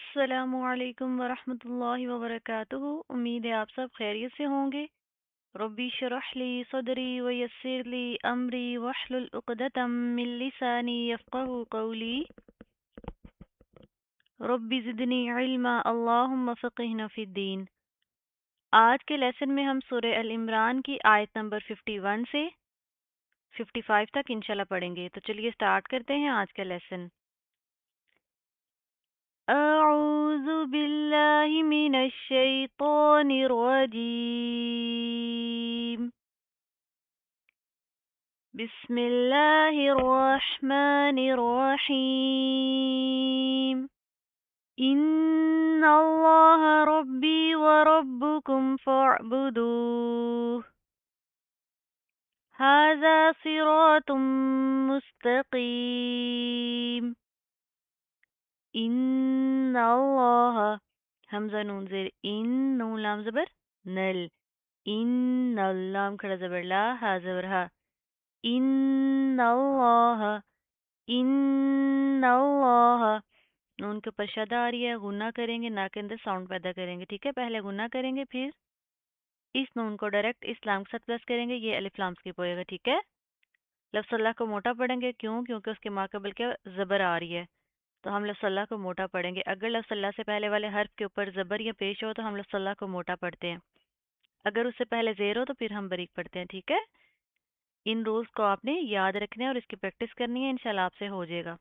السلام علیکم ورحمۃ اللہ وبرکاتہ۔ امید ہے آپ سب خیریت سے ہوں گے۔ ربی شرح لی صدری ویسر لی امری واحلل عقدۃ من لسانی یفقهوا قولی۔ ربی زدنی علما اللہم فقہنا فی الدین۔ آج کے لیسن میں ہم سورہ ال عمران کی آیت نمبر 51 سے 55 تک انشاءاللہ پڑھیں گے۔ تو چلیے سٹارٹ کرتے ہیں آج کا لیسن۔ أعوذ بالله من الشيطان الرجيم. بسم الله الرحمن الرحيم. إن الله ربي وربكم فاعبدوه. هذا صراط مستقيم. ان اللہ حمزہ نون زیر ان نون لام زبر نل ان اللام کھڑا زبر لا ہا زبر ہا ان اللہ نون کے اوپر شد آ رہی ہے، غنہ کریں گے، نا کے اندر ساؤنڈ پیدا کریں گے، ٹھیک ہے؟ پہلے غنہ کریں گے، پھر اس نون کو ڈائریکٹ اس لام کے ساتھ پلس کریں گے، یہ الف لام سکپ ہوئے گا، ٹھیک ہے؟ لفظ اللہ کو موٹا پڑھیں گے، کیوں؟ کیونکہ اس کے ماقبل کے زبر آ رہی ہے، تو ہم لفظ اللہ کو موٹا پڑھیں گے۔ اگر لفظ اللہ سے پہلے والے حرف کے اوپر زبر یا پیش ہو تو ہم لفظ اللہ کو موٹا پڑھتے ہیں، اگر اس سے پہلے زیر ہو تو پھر ہم باریک پڑھتے ہیں، ٹھیک ہے؟ ان رولز کو آپ نے یاد رکھنا ہے اور اس کی پریکٹس کرنی ہے، انشاءاللہ آپ سے ہو جائے گا۔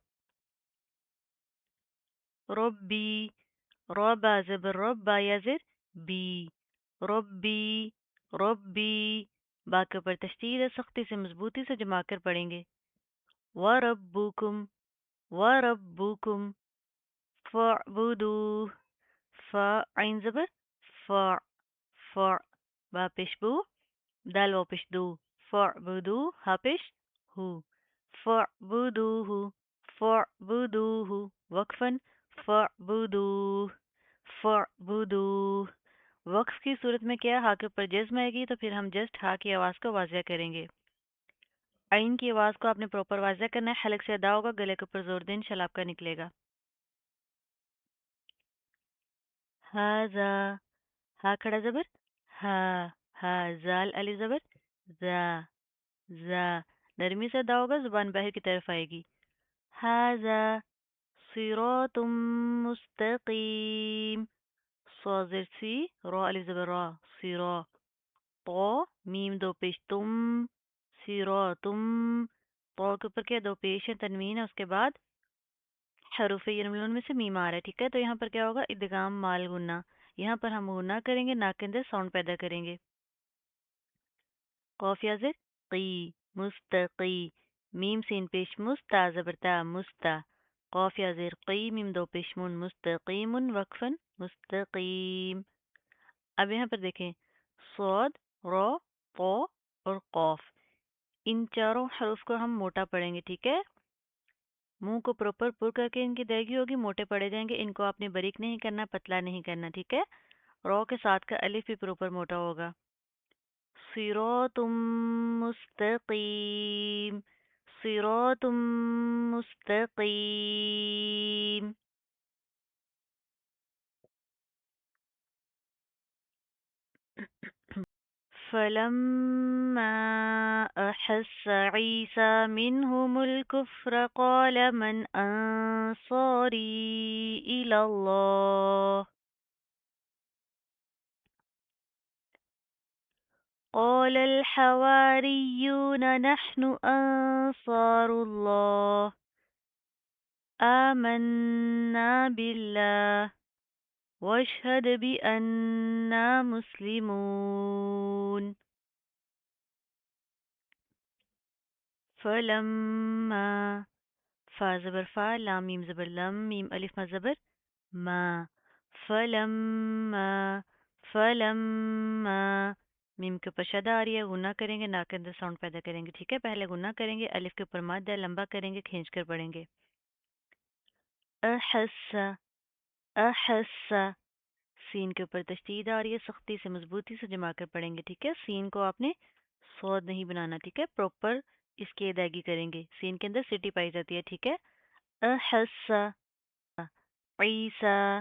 ربی ربا زبر ربا یا زر بی ربی ربی، با کے اوپر تشدید ہے، سختی سے مضبوطی سے جما کر پڑھیں گے۔ وربکم وربکم فاعبدوه، فا عین زبر فا فا، با پیش بو، دال و پیش دو، فاعبدو، ہا پیش ہو، فاعبدوه فاعبدوه، وقفاً فاعبدوه فاعبدوه۔ وقف کی صورت میں کیا ہا کے اوپر جزم آئے گی، تو پھر ہم جسٹ ہا کی آواز کو واضح کریں گے۔ عین کی آواز کو آپ نے پراپر واضح کرنا ہے، حلق سے ادا ہوگا، گلے کے اوپر زور دیں، انشاءاللہ آپ کا نکلے گا۔ ہاذا، ہا کھڑا زبر ہا، ہا زال علی زبر زا، زا، نرمی سے ادا ہوگا، زبان باہر کی طرف آئے گی۔ ہاذا صراط مستقیم، صا زر سی، را علی زبر را، سیرا، تو میم دو پیش تم، صراطم، تو کے اوپر کیا دو پیش ہے، تنوین ہے، اس کے بعد حروف یرملون میں سے میم آ رہا ہے، ٹھیک ہے؟ تو یہاں پر کیا ہوگا؟ ادغام مال غنہ، یہاں پر ہم غنہ کریں گے، نا کے اندر ساؤنڈ پیدا کریں گے۔ قاف یا زر قی، مستقی، میم سین پیش مستا زبرتا مستا، قاف یا زر قی، میم دو پیش من، مستقیم، وقفاً مستقیم۔ اب یہاں پر دیکھیں، صاد، را، طا اور قاف، ان چاروں حروف کو ہم موٹا پڑھیں گے، ٹھیک ہے؟ منہ کو پراپر پر کر کے ان کی ادائیگی ہوگی، موٹے پڑے جائیں گے، ان کو آپ نے باریک نہیں کرنا، پتلا نہیں کرنا، ٹھیک ہے؟ رو کے ساتھ کا الف بھی پراپر موٹا ہوگا۔ صراط مستقیم، صراط مستقیم۔ فلما أحس عيسى منهم الكفر قال من أنصاري إلى الله قال الحواريون نحن أنصار الله آمنا بالله واشهد بأننا مسلمون۔ فلما، فا زبر فا، لام میم زبر لم، میم الف ما زبر ما، فلما فلما، میم کے اوپر شد آ رہی ہے، غنہ کریں گے، نا کے اندر ساؤنڈ پیدا کریں گے، ٹھیک ہے؟ پہلے غنہ کریں گے، الف کے اوپر مد ہے، لمبا کریں گے، کھینچ کر پڑھیں گے۔ احس، احس، سین کے اوپر تشدید آ رہی ہے، سختی سے مضبوطی سے جما کر پڑھیں گے، ٹھیک ہے؟ سین کو آپ نے صاد نہیں بنانا، ٹھیک ہے؟ پراپر اس کی ادائیگی کریں گے، سین کے اندر سٹی پائی جاتی ہے، ٹھیک ہے؟ احس عیسیٰ،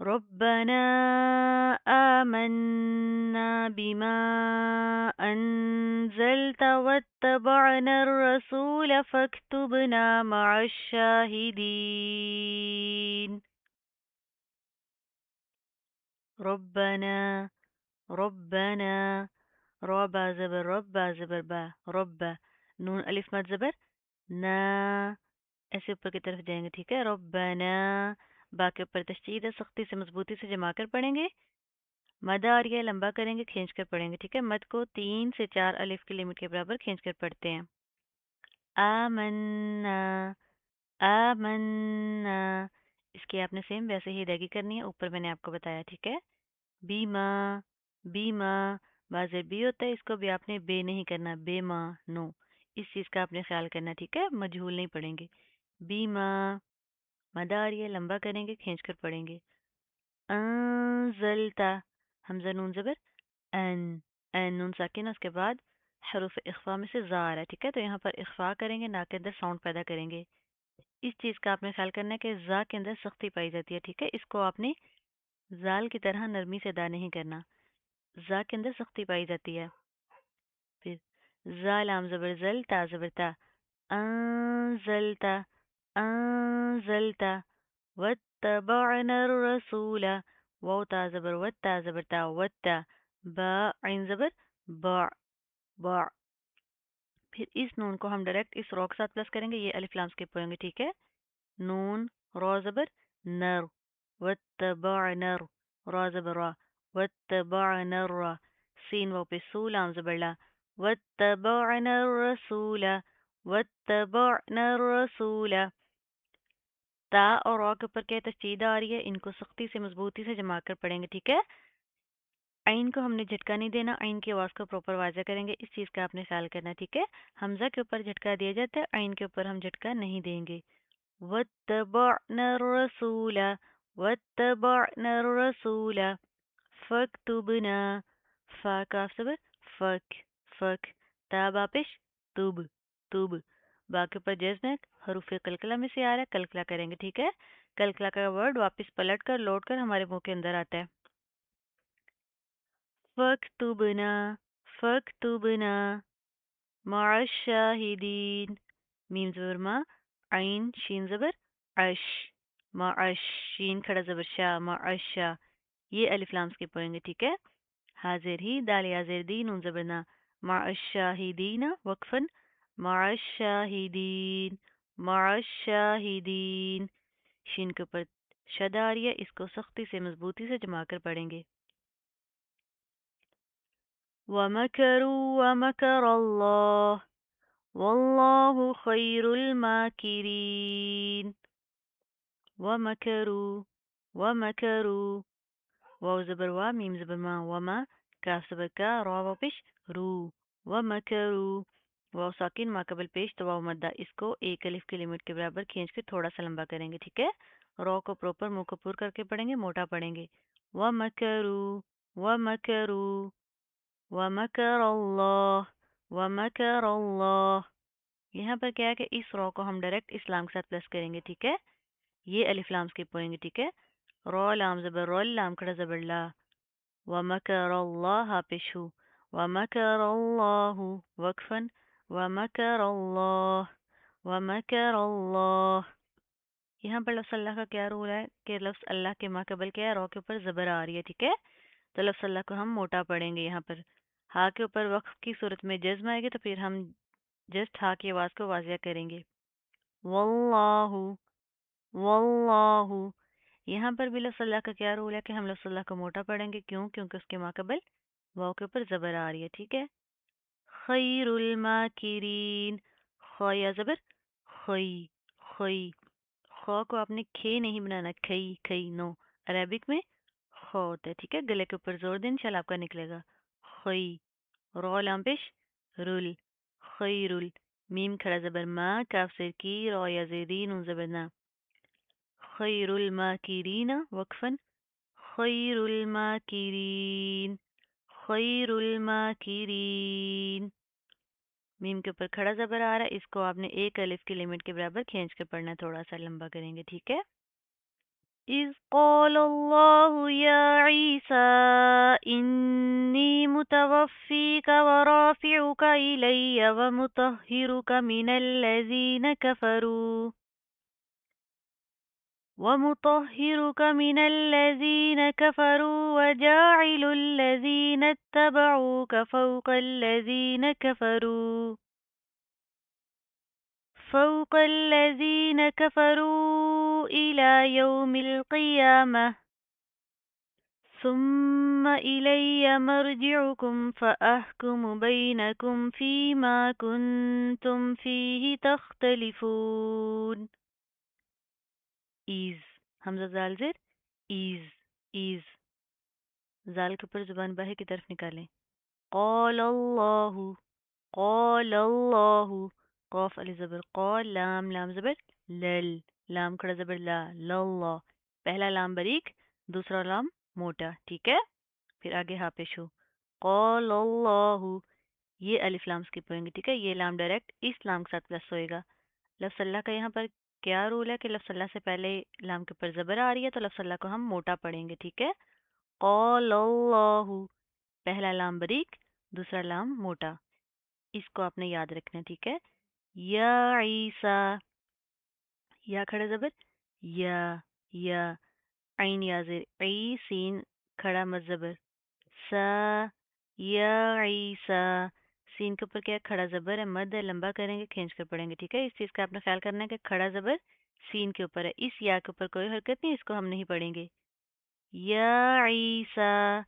ربنا آمنا بما أنزلت واتبعنا الرسول فاكتبنا مع الشاهدين. ربنا ربنا ربا زبر ربا زبر با رب نون الف مد زبر نا ایسے اوپر کی طرف جائیں گے ٹھیک ہے ربنا با کے اوپر تشدید ہے سختی سے مضبوطی سے جما کر پڑھیں گے مد آ رہی ہے لمبا کریں گے کھینچ کر پڑھیں گے ٹھیک ہے مد کو 3 سے 4 الف کی لمٹ کے برابر کھینچ کر پڑھتے ہیں آمنا آمنا اس کی آپ نے سیم ویسے ہی ادائیگی کرنی ہے اوپر میں نے آپ کو بتایا ٹھیک ہے بیما بیما بازر بی ہوتا ہے اس کو بھی آپ نے بے نہیں کرنا بے ماں نو اس چیز کا آپ نے خیال کرنا ٹھیک ہے مجہول نہیں پڑھیں گے بیما مدار یہ لمبا کریں گے کھینچ کر پڑھیں گے انزلتا حمزہ نون زبر این نون ساکن اس کے بعد حروف اخفا میں سے زا آ رہا ہے ٹھیک ہے تو یہاں پر اخفا کریں گے ناک کے اندر ساؤنڈ پیدا کریں گے اس چیز کا آپ نے خیال کرنا ہے کہ زا کے اندر سختی پائی جاتی ہے ٹھیک ہے اس کو آپ نے زال کی طرح نرمی سے ادا نہیں کرنا زا کے اندر سختی پائی جاتی ہے پھر زا لام زبر زل تا زبر تا انزلتا انزلتا واتبعنا الرسول واو تا زبر وتا زبر تا وتا با عین زبر با با پھر اس نون کو ہم ڈائریکٹ اس رو کے ساتھ پلس کریں گے یہ الف لام سکپ ہوئیں گے ٹھیک ہے نون رو زبر نر واتبعنا را زبر را واتبعنا الرا سین واو پہ سو لام زبر لا واتبعنا الرسول واتبعنا الرسول تا اور را کے اوپر کیا تشدید آ رہی ہے ان کو سختی سے مضبوطی سے جما کر پڑھیں گے ٹھیک ہے عین کو ہم نے جھٹکا نہیں دینا عین کی آواز کو پراپر واضح کریں گے اس چیز کا آپ نے خیال کرنا ٹھیک ہے حمزہ کے اوپر جھٹکا دیا جاتا ہے عین کے اوپر ہم جھٹکا نہیں دیں گے واتبعنا الرسول واتبعنا الرسول فاكتبنا فا کاف صبر فک فک تا باپش تب تب باقی پر جزم ہے حروف کلکلہ میں سے آ رہا ہے کلکلہ کریں گے ٹھیک ہے کلکلہ کا ورڈ واپس پلٹ کر لوٹ کر ہمارے منہ کے اندر آتا ہے فاكتبنا فاكتبنا مع الشاهدين میم زبر ما عین شین زبر عش مع عش شین کھڑا زبر شا مع عشا یہ الف لام کے پڑھیں گے ٹھیک ہے حاضر ہی دال حاضر دی نون زبرنا مع الشاهدین وقفا مع الشاهدین مع الشاهدین شین کے اوپر شد آ رہی ہے اس کو سختی سے مضبوطی سے جما کر پڑھیں گے ومكروا ومكر الله والله خير الماكرين ومكروا ومكروا واو زبر وا میم زبر ما وما کاف زبر کا را واو پیش رو ومكروا واو ساکن ما قبل پیش تو واو مدہ اس کو ایک الف کی لمٹ کے برابر کھینچ کے تھوڑا سا لمبا کریں گے ٹھیک ہے را کو پروپر منہ کو پور کر کے پڑھیں گے موٹا پڑھیں گے ومكروا ومكروا ومکر اللہ ومکر اللہ یہاں پر کیا ہے کہ اس رو کو ہم ڈائریکٹ اس لام کے ساتھ پلس کریں گے ٹھیک ہے یہ الف لام سکپ ہوئیں گے ٹھیک ہے رو لام زبر رول لام کھڑا زبر لا ومکر اللہ پیشو ومکر اللہ وقفا ومکر اللہ ومکر اللہ یہاں پر لفظ اللہ کا کیا رول ہے کہ لفظ اللہ کے ماں قبل کیا ہے رو کے اوپر زبر آ رہی ہے ٹھیک ہے تو لفظ اللہ کو ہم موٹا پڑھیں گے یہاں پر ہا کے اوپر وقف کی صورت میں جزم آئے گی تو پھر ہم جسٹ ہا کی آواز کو واضح کریں گے واللہ واللہ یہاں پر بھی لفظ اللہ کا کیا رول ہے کہ ہم لفظ اللہ کو موٹا پڑھیں گے کیوں کیونکہ اس کے ماقبل واو کے اوپر زبر آ رہی ہے ٹھیک ہے خیر الماکرین خو یا زبر خی خی خو کو آپ نے کھے نہیں بنانا کھئی کھئی نو عربک میں خو ہوتا ہے ٹھیک ہے گلے کے اوپر زور دیں انشاءاللہ آپ کا نکلے گا خی رو لام پیش رول خیرل میم کھڑا زبر ما کاف سر کی رو یا زیدین ان زبر نا خیر الماکرین وقفا خیر الماکرین خیر الماکرین میم کے اوپر کھڑا زبر آ رہا ہے اس کو آپ نے ایک الف کی لمٹ کے برابر کھینچ کر پڑھنا ہے تھوڑا سا لمبا کریں گے ٹھیک ہے إذ قال الله يا عيسى إني متوفيك ورافعك إلي ومطهرك من الذين كفروا وجاعل الذين اتبعوك فوق الذين كفروا إلى يوم القيامة ثم إلي مرجعكم فأحكم بينكم فيما كنتم فيه تختلفون. ایز حمزہ زال زیر ایز ایز زال کے اوپر زبان باہر کی طرف نکالیں. قال اللہ قاف علی زبر قال لام لام زبر لل لام کھڑا زبر لا للہ پہلا لام باریک دوسرا لام موٹا ٹھیک ہے. پھر آگے ہاں پیش ہو قال اللہ یہ الف لام سکپ ہوئیں گے ٹھیک ہے. یہ لام ڈائریکٹ اس لام کے ساتھ پلس ہوئے گا. لفظ اللہ کا یہاں پر کیا رول ہے کہ لفظ اللہ سے پہلے لام کے اوپر زبر آ رہی ہے تو لفظ اللہ کو ہم موٹا پڑھیں گے ٹھیک ہے. قال اللہ پہلا لام باریک دوسرا لام موٹا اس کو آپ نے یاد رکھنا ہے ٹھیک ہے. یا عیسیٰ یا کھڑا زبر یا عین یا زیر عی سین کھڑا مد زبر سا یا عیسیٰ سین کے اوپر کیا ہے؟ کھڑا زبر ہے مد ہے لمبا کریں گے کھینچ کر پڑھیں گے ٹھیک ہے. اس چیز کا آپ نے خیال کرنا ہے کہ کھڑا زبر سین کے اوپر ہے. اس یا کے اوپر کوئی حرکت نہیں اس کو ہم نہیں پڑھیں گے. یا عیسیٰ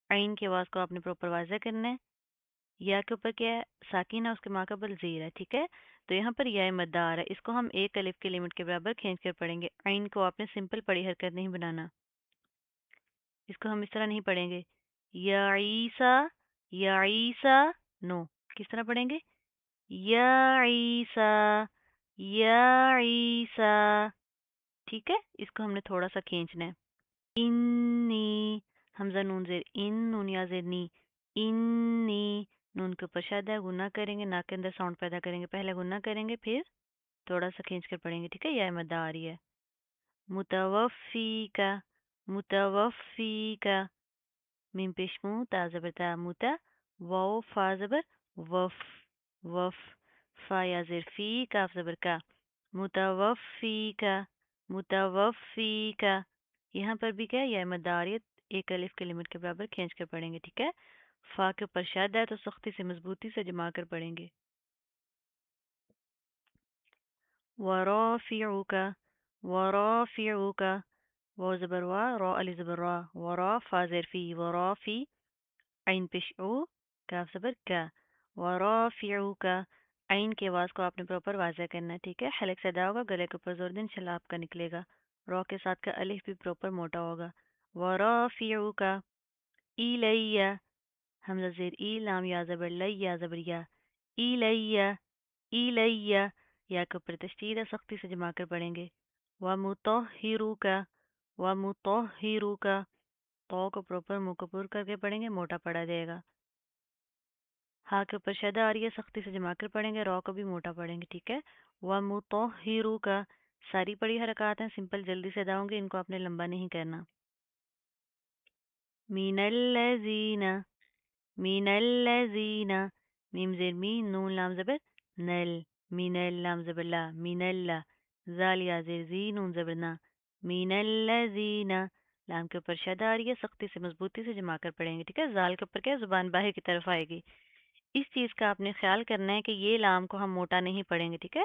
عین کی آواز کو آپ نے پراپر واضح کرنا ہے. یا کے اوپر کیا ہے ساکن ہے اس کے ماقبل زیر ہے ٹھیک ہے. تو یہاں پر یا مدار ہے اس کو ہم ایک الف کے لمٹ کے برابر کھینچ کر پڑھیں گے. عین کو آپ نے سمپل پڑھی حرکت نہیں بنانا اس کو ہم اس طرح نہیں پڑھیں گے. یا عیسیٰ نو کس طرح پڑھیں گے عیسیٰ یا عیسیٰ ٹھیک ہے. اس کو ہم نے تھوڑا سا کھینچنا ہے. انی حمزہ نون زیر ان نون یا زیر نی انی نون کے اوپر شد ہے گناہ کریں گے ناک کے اندر ساؤنڈ پیدا کریں گے. پہلے گناہ کریں گے پھر تھوڑا سا کھینچ کر پڑھیں گے ٹھیک ہے. یہ مدہ آ رہی ہے. متوفی کا میم پیش مو تا زبر تا موتا واو فا زبر وف فا یا زیر فی کاف زبر کا متوفی کا یہاں پر بھی کیا ہے مداریت ایک الف کے لمٹ کے برابر کھینچ کر پڑھیں گے ٹھیک ہے. فا کے اوپر شاد ہے تو سختی سے مضبوطی سے جما کر پڑھیں گے. ورافعوک واو زبر وا را علی زبر را ورا فا زیر فی ورافی عین پیش او کاف زبر کا ورافعوک عین کی آواز کو آپ نے پراپر واضح کرنا ہے ٹھیک ہے. حلق سے ادا ہوگا گلے کے اوپر زور دیں انشاءاللہ آپ کا نکلے گا. را کے ساتھ کا الف بھی پراپر موٹا ہوگا. ورافعوک ایلیہ حمزہ زیر ای لام یا زبر لی یا زبر یا ایلیہ یا کے اوپر تشدید ہے سختی سے جما کر پڑھیں گے. ومطہروک تو کو پراپر منہ کو پر کر کے پڑھیں گے موٹا پڑھا جائے گا. ہاں کے اوپر شدہ آ رہی ہے سختی سے جما کر پڑھیں گے. را کو بھی موٹا پڑھیں گے ٹھیک ہے. ومطہروک ساری پڑھی حرکات ہیں سمپل جلدی سے ادا ہوں گے ان کو آپ نے لمبا نہیں کرنا. من الذین میم زیر می نون لام زبر نل من لام زبر لا من اللہ زال یا زیر زی نون زبر نا من الذین لام کے اوپر شد آ رہی ہے سختی سے مضبوطی سے جما کر پڑھیں گے ٹھیک ہے. زال کے اوپر کیا زبان باہر کی طرف آئے گی. اس چیز کا آپ نے خیال کرنا ہے کہ یہ لام کو ہم موٹا نہیں پڑھیں گے ٹھیک ہے.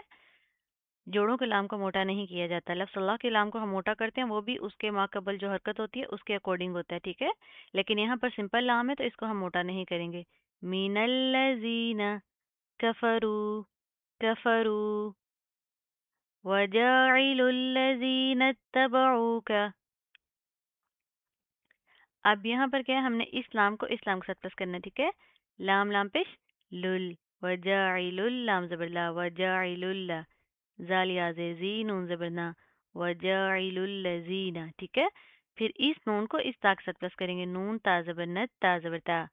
جوڑوں کے لام کو موٹا نہیں کیا جاتا. لفظ اللہ کے لام کو ہم موٹا کرتے ہیں وہ بھی اس کے ماقبل جو حرکت ہوتی ہے اس کے اکارڈنگ ہوتا ہے ٹھیک ہے. لیکن یہاں پر سمپل لام ہے تو اس کو ہم موٹا نہیں کریں گے. من الذین کفروا وجاعل الذین اتبعوک. اب یہاں پر کیا ہے ہم نے اس لام کو اس لام کے ساتھ پلس کرنا ہے ٹھیک ہے. لام لام پیش لل وجاعل لام زبر لا وجاعل اللہ زال یا زیر زی نون زبر نا وجاعل الذین ٹھیک ہے. پھر اس نون کو اس تا کے ساتھ پلس کریں گے. نون تا زبر نت تا زبر تا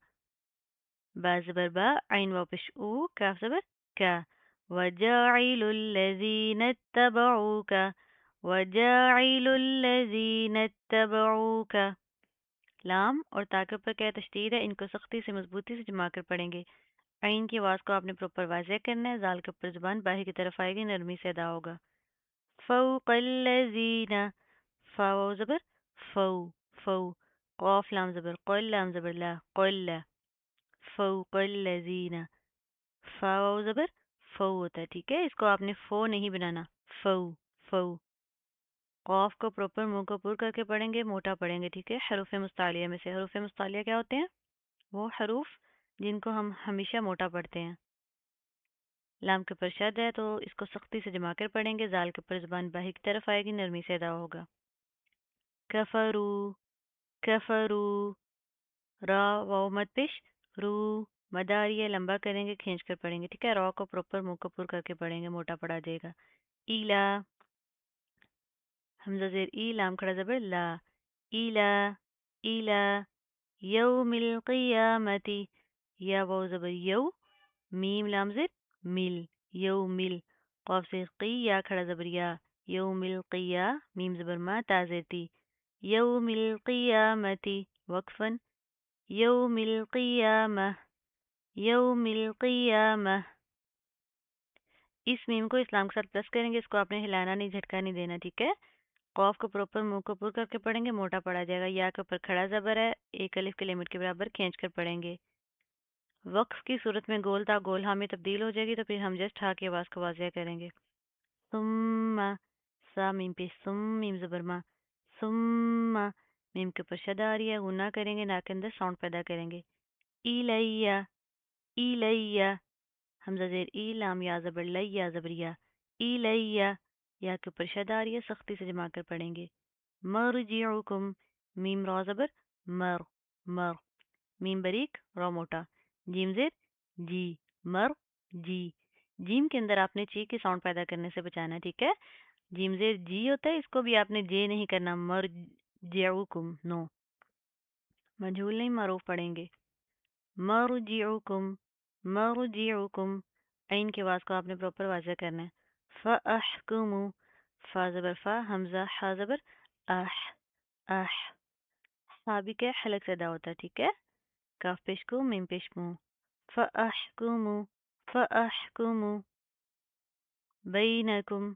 با زبر با عین واو پیش او کاف زبر کا وجاعل الذین اتبعوک وَجَاعِلُ الَّذِينَ اتَّبَعُوكَ، لام اور تا کے اوپر کیا تشدید ہے، ان کو سختی سے مضبوطی سے جما کر پڑھیں گے. عین کی آواز کو آپ نے پراپر واضح کرنا ہے. زال کے اوپر زبان باہر کی طرف آئے گی، نرمی سے ادا ہوگا. فوق الذین، فاو زبر فو، فو. قاف لام زبر قل، لام زبر لا، قل. فوق الذین، فاو زبر فو ہوتا ہے، ٹھیک ہے. اس کو آپ نے فو نہیں بنانا، فو، فو. قاف کو پراپر منہ کو پر کر کے پڑھیں گے، موٹا پڑھیں گے، ٹھیک ہے. حروف مستعلیہ میں سے، حروف مستعلیہ کیا ہوتے ہیں؟ وہ حروف جن کو ہم ہمیشہ موٹا پڑھتے ہیں. لام کے اوپر شد ہے تو اس کو سختی سے جما کر پڑھیں گے. زال کے اوپر زبان باہر کی طرف آئے گی، نرمی سے ادا ہوگا. کفرو، کفرو. را واو مت پیش، رو. مداریہ لمبا کریں گے، کھینچ کر پڑھیں گے، ٹھیک ہے. را کو پراپر منہ کو پر کر کے پڑھیں گے، موٹا پڑھا جائے گا. ایلا، حمزہ زیر ای، لام کھڑا زبر لا. ایلا، ایلا. یوم القیامتی، یا واو زبر یو، میم لام زیر مل، یومل. قاف سے قی، یا کھڑا زبر یا. یوم القیا، میم زبر ما، تا زیر تی. یوم القیامتی، وقفاً. یوم القیامہ، یوم القیامہ. اس میم کو اسلام کے ساتھ پلس کریں گے، اس کو آپ نے ہلانا نہیں، جھٹکا نہیں دینا، ٹھیک ہے. قاف کو پراپر منہ کو پر کر کے پڑھیں گے، موٹا پڑا جائے گا. یا کے اوپر کھڑا زبر ہے، ایک الف کے لمٹ کے برابر کھینچ کر پڑھیں گے. وقف کی صورت میں گول تا گول ہاں میں تبدیل ہو جائے گی، تو پھر ہم جسٹ ہا کی آواز کو واضح کریں گے. ثم، سا میم پہ سم، میم زبر ما. ثم، میم کے اوپر شد آ رہی ہے، غنہ کریں گے، نا کے اندر ساؤنڈ پیدا کریں گے. ایلیہ، ایلیہ. حمزہ زیر ای، لام یا زبر لی، یا زبر یا. ایلیہ، یا کے اوپر شد آ رہی ہے، سختی سے جما کر پڑھیں گے. مرجعکم، میم را زبر مر، مر. میم بریک، را موٹا. جیم زیر جی، مر جی. جیم کے اندر آپ نے چی کے ساؤنڈ پیدا کرنے سے بچانا ہے، ٹھیک ہے. جیم زیر جی ہوتا ہے، اس کو بھی آپ نے جے نہیں کرنا. مرجعکم، نو. مجھول نہیں، معروف پڑھیں گے. مرجعکم، مرجعکم. عین کی آواز کو آپ نے پراپر واضح کرنا ہے. فاحکموا، فا زبر فا، حمزہ حا زبر اح، اح. ہا بھی کیا حلق سے ادا ہوتا ہے، ٹھیک ہے. کاف پیش کو، میم پیش مو. فاحکموا، فاحکموا. بینکم،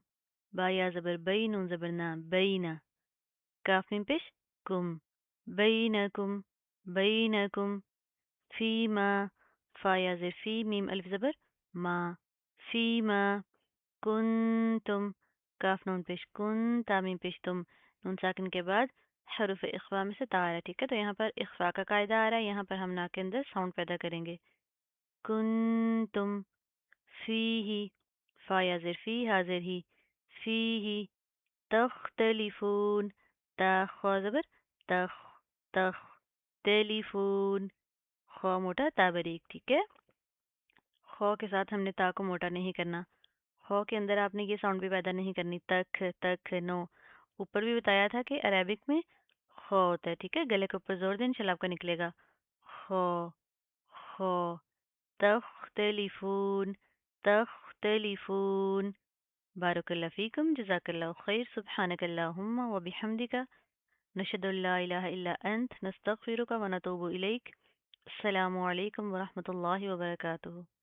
با یا زبر بین، نون زبر نا، بینا. کاف میم پیش کم. بینکم، بینکم. فیما، فا یا زر فی، میم الف زبر ما. فیما کنتم، کاف نون پیش کن، تا میم پیش تم. نون ساکن کے بعد حروف اخفا میں سے تا آ رہا ہے، ٹھیک ہے. تو یہاں پر اخفا کا قاعدہ آ رہا ہے، یہاں پر ہم نا کے اندر ساؤنڈ پیدا کریں گے. کنتم، فیہی، فا یا زر فی، ہا زر ہی. فیہی تختلفون، تا خوا زبر تخ، تخ. تلیفون، خوا موٹا تا بریک، ٹھیک ہے. خو کے ساتھ ہم نے تا کو موٹا نہیں کرنا. خو کے اندر آپ نے یہ ساؤنڈ بھی پیدا نہیں کرنی، تک، تک، نو. اوپر بھی بتایا تھا کہ عربک میں خو ہوتا ہے، ٹھیک ہے. گلے کے اوپر زور دیں، انشاءاللہ آپ کا نکلے گا. خو، خو. تختلفون، تختلفون. بارک اللہ فیکم، جزاک اللہ خیر. سبحانک اللہم و بحمدک، نشہد ان لا الہ الا انت، نستغفرک و نتوب الیک. السلام علیکم ورحمۃ اللہ وبرکاتہ.